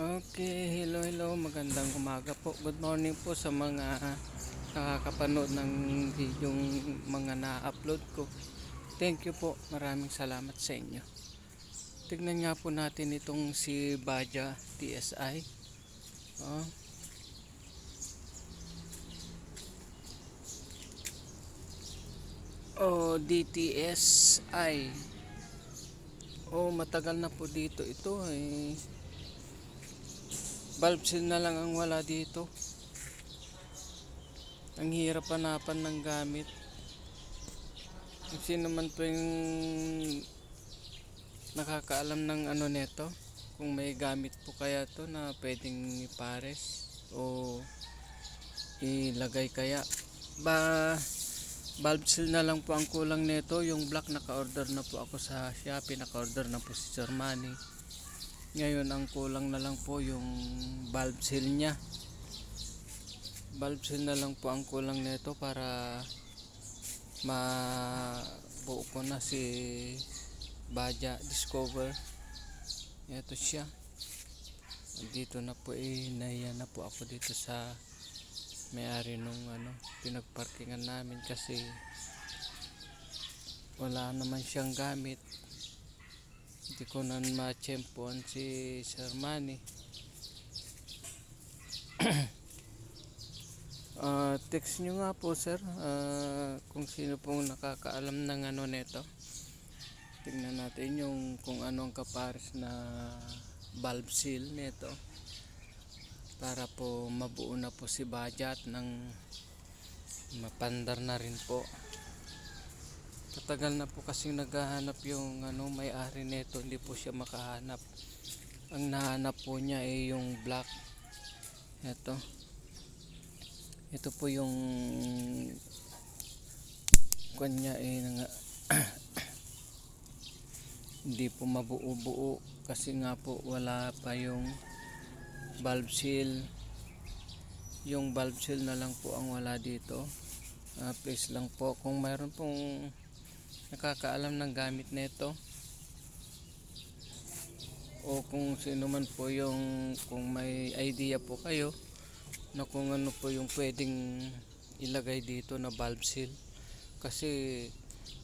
Okay, hello, magandang umaga po. Good morning po sa mga nakakapanood ng videong mga na-upload ko. Thank you po, maraming salamat sa inyo. Tignan nga po natin itong si Baja TSI. Oh. DTSI. Matagal na po dito ito eh. Valve seal na lang ang wala dito. Ang hirap hanapan ng gamit. Sino man po yung nakakaalam ng neto, kung may gamit po kaya to na pwedeng ipares o ilagay kaya. Valve seal na lang po ang kulang nito. Yung black naka-order na po ako sa Shopee, naka-order na po si Sir Manny. Ngayon ang kulang na lang po yung valve seal nya. Valve seal na lang po ang kulang nito para mabuo ko na si Baja Discover. Ito siya. Dito na po nahiya na po ako dito sa may-ari nung pinagparkingan namin kasi wala naman siyang gamit. Hindi ko na ma-tsempuan si Sir Manny. Text nyo nga po sir, kung sino pong nakakaalam ng neto. Tingnan natin yung kung anong kapares na valve seal neto para po mabuo na po si Baja at nang mapandar na rin po. Katagal na po kasing naghahanap yung may-ari neto, hindi po siya makahanap. Ang nahanap po niya ay yung black. Ito po yung kanya hindi po mabuo-buo kasi nga po wala pa yung valve seal. Yung valve seal na lang po ang wala dito. Please lang po kung mayroon pong nakakaalam ng gamit nito o kung sino man po yung kung may idea po kayo na kung ano po yung pwedeng ilagay dito na valve seal, kasi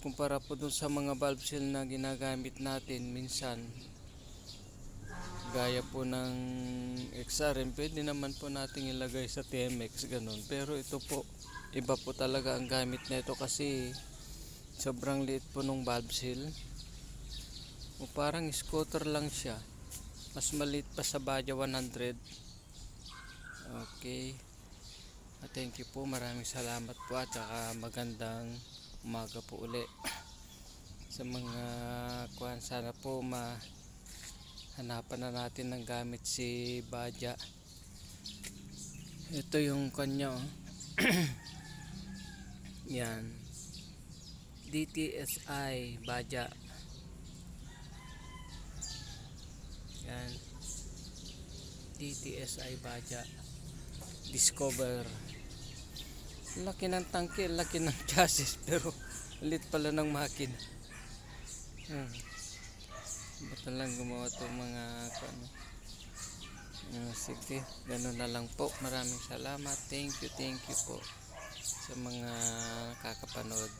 kumpara po dun sa mga valve seal na ginagamit natin minsan gaya po ng XRM, pwede naman po nating ilagay sa TMX ganun, pero ito po iba po talaga ang gamit nito kasi sobrang liit po nung valve seal. Parang scooter lang siya, mas maliit pa sa Baja 100. Okay, thank you po, maraming salamat po at saka magandang umaga po uli sa mga kuhan. Sana po mahanapan na natin ng gamit si Baja. Ito yung kanya yan, DTSI Baja. Yan, DTSI Baja Discover. Laki ng tangke, laki ng chassis, pero lit pala ng makina. Ba't lang gumawa itong mga sige, ganun na lang po. Maraming salamat. Thank you po sa mga kakapanood.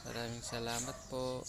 Maraming salamat po.